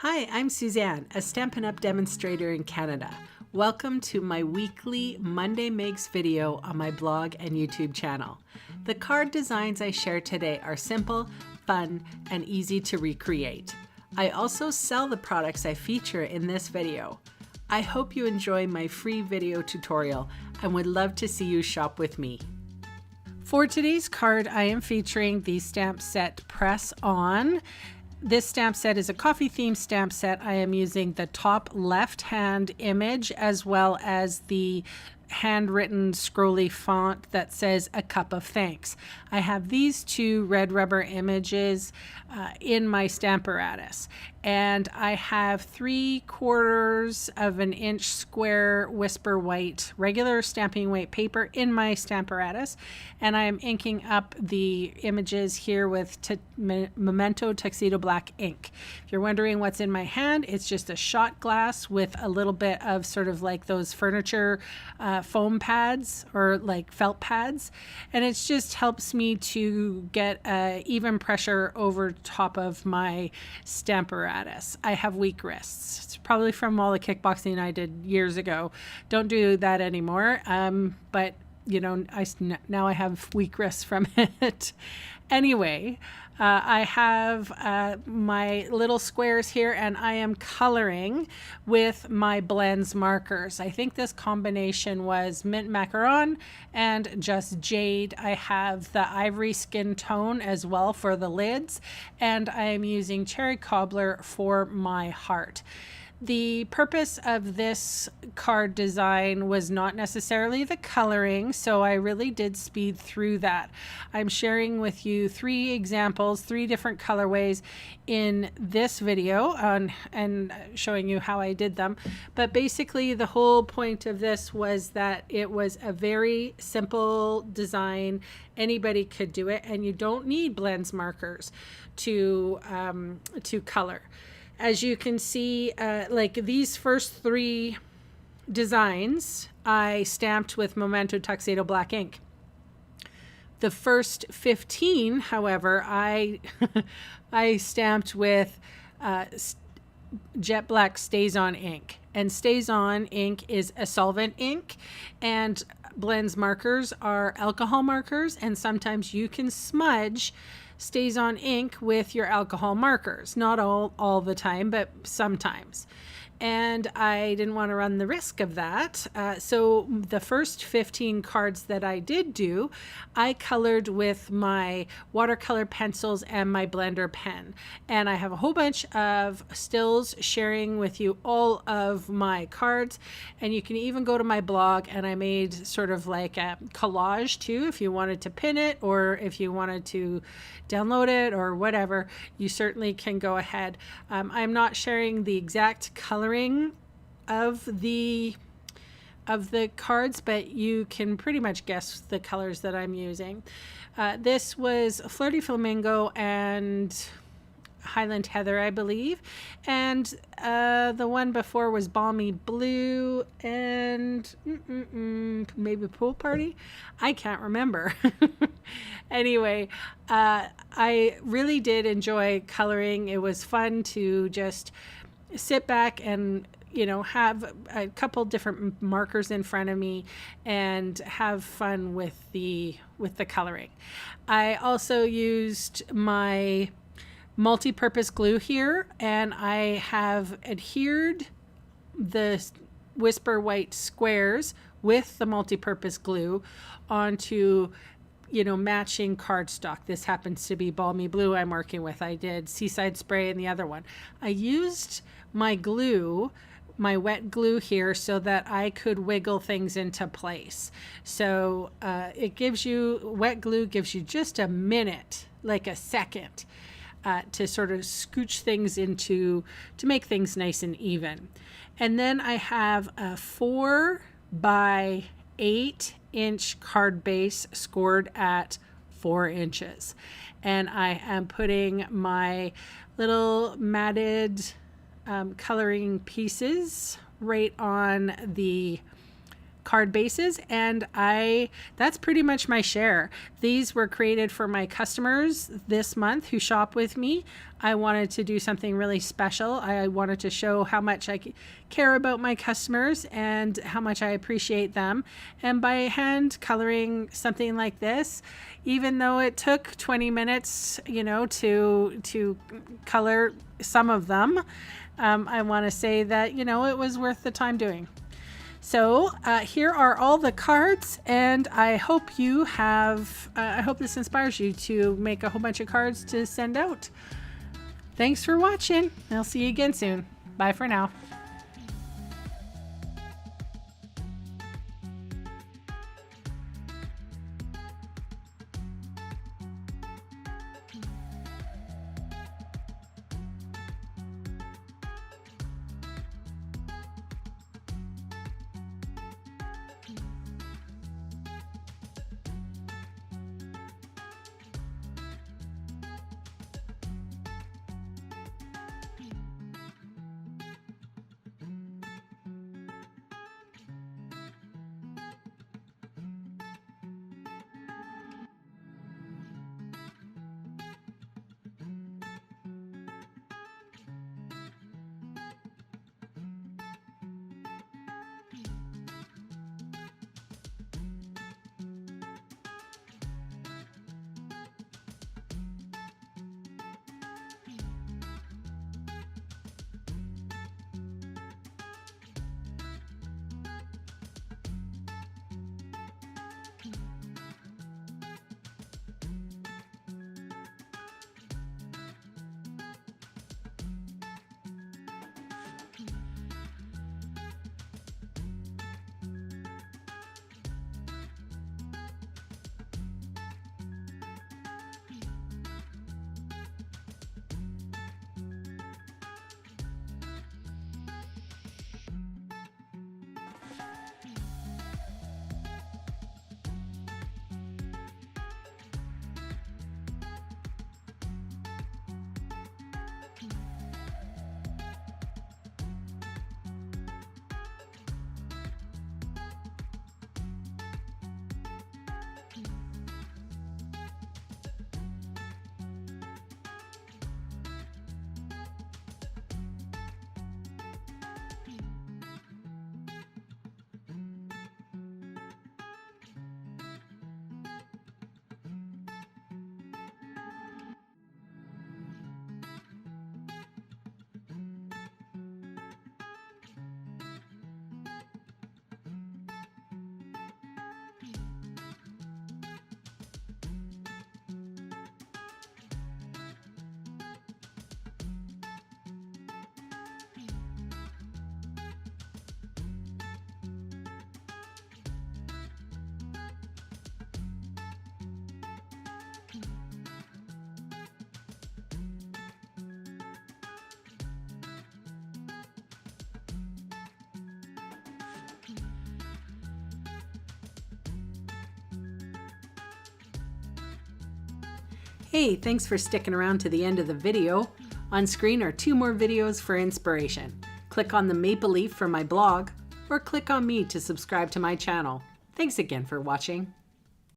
Hi, I'm Suzanne, a Stampin' Up! Demonstrator in Canada. Welcome to my weekly Monday Makes video on my blog and YouTube channel. The card designs I share today are simple, fun, and easy to recreate. I also sell the products I feature in this video. I hope you enjoy my free video tutorial and would love to see you shop with me. For today's card, I am featuring the stamp set Press On. This stamp set is a coffee themed stamp set. I am using the top left hand image as well as the handwritten scrolly font that says "A Cup of Thanks." I have these two red rubber images in my Stamparatus, and I have 3/4 of an inch square Whisper White regular stamping weight paper in my Stamparatus, and I am inking up the images here with Memento Tuxedo Black ink. If you're wondering what's in my hand, it's just a shot glass with a little bit of sort of like those furniture foam pads or like felt pads, and it just helps me to get even pressure over top of my Stamparatus. I have weak wrists. It's probably from all the kickboxing I did years ago. Don't do that anymore, but you know, now I have weak wrists from it. Anyway, I have my little squares here, and I am coloring with my blends markers. I think this combination was mint macaron and just jade. I have the ivory skin tone as well for the lids, and I am using cherry cobbler for my heart. The purpose of this card design was not necessarily the coloring, so I really did speed through that. I'm sharing with you 3 examples, 3 different colorways in this video and showing you how I did them. But basically the whole point of this was that it was a very simple design. Anybody could do it, and you don't need blends markers to color. As you can see, like these first 3 designs, I stamped with Memento Tuxedo Black ink. The first 15, however, I stamped with Jet Black Stays On ink. And Stays On ink is a solvent ink, and blends markers are alcohol markers, and sometimes you can smudge Stays On ink with your alcohol markers. Not all the time, but sometimes. And I didn't want to run the risk of that. So the first 15 cards that I did do, I colored with my watercolor pencils and my blender pen. And I have a whole bunch of stills sharing with you all of my cards. And you can even go to my blog, and I made sort of like a collage too, if you wanted to pin it or if you wanted to download it or whatever, you certainly can go ahead. I'm not sharing the exact coloring of the cards, but you can pretty much guess the colors that I'm using. This was Flirty Flamingo and Highland Heather, I believe, and the one before was Balmy Blue and maybe Pool Party. I can't remember. Anyway, I really did enjoy coloring. It was fun to just sit back and have a couple different markers in front of me and have fun with the coloring. I also used my multi-purpose glue here, and I have adhered the Whisper White squares with the multi-purpose glue onto matching cardstock. This happens to be Balmy Blue I'm working with. I did Seaside Spray in the other one. I used my glue, my wet glue here, so that I could wiggle things into place. So wet glue gives you just a minute, like a second, to sort of scooch things to make things nice and even. And then I have a 4 by 8 inch card base scored at 4 inches. And I am putting my little matted coloring pieces right on the card bases, and that's pretty much my share. These were created for my customers this month who shop with me. I wanted to do something really special. I wanted to show how much I care about my customers and how much I appreciate them. And by hand coloring something like this, even though it took 20 minutes, to color some of them, I want to say that, it was worth the time doing. So here are all the cards, and I hope I hope this inspires you to make a whole bunch of cards to send out. Thanks for watching. I'll see you again soon. Bye for now. Hey, thanks for sticking around to the end of the video. On screen are 2 more videos for inspiration. Click on the maple leaf for my blog, or click on me to subscribe to my channel. Thanks again for watching.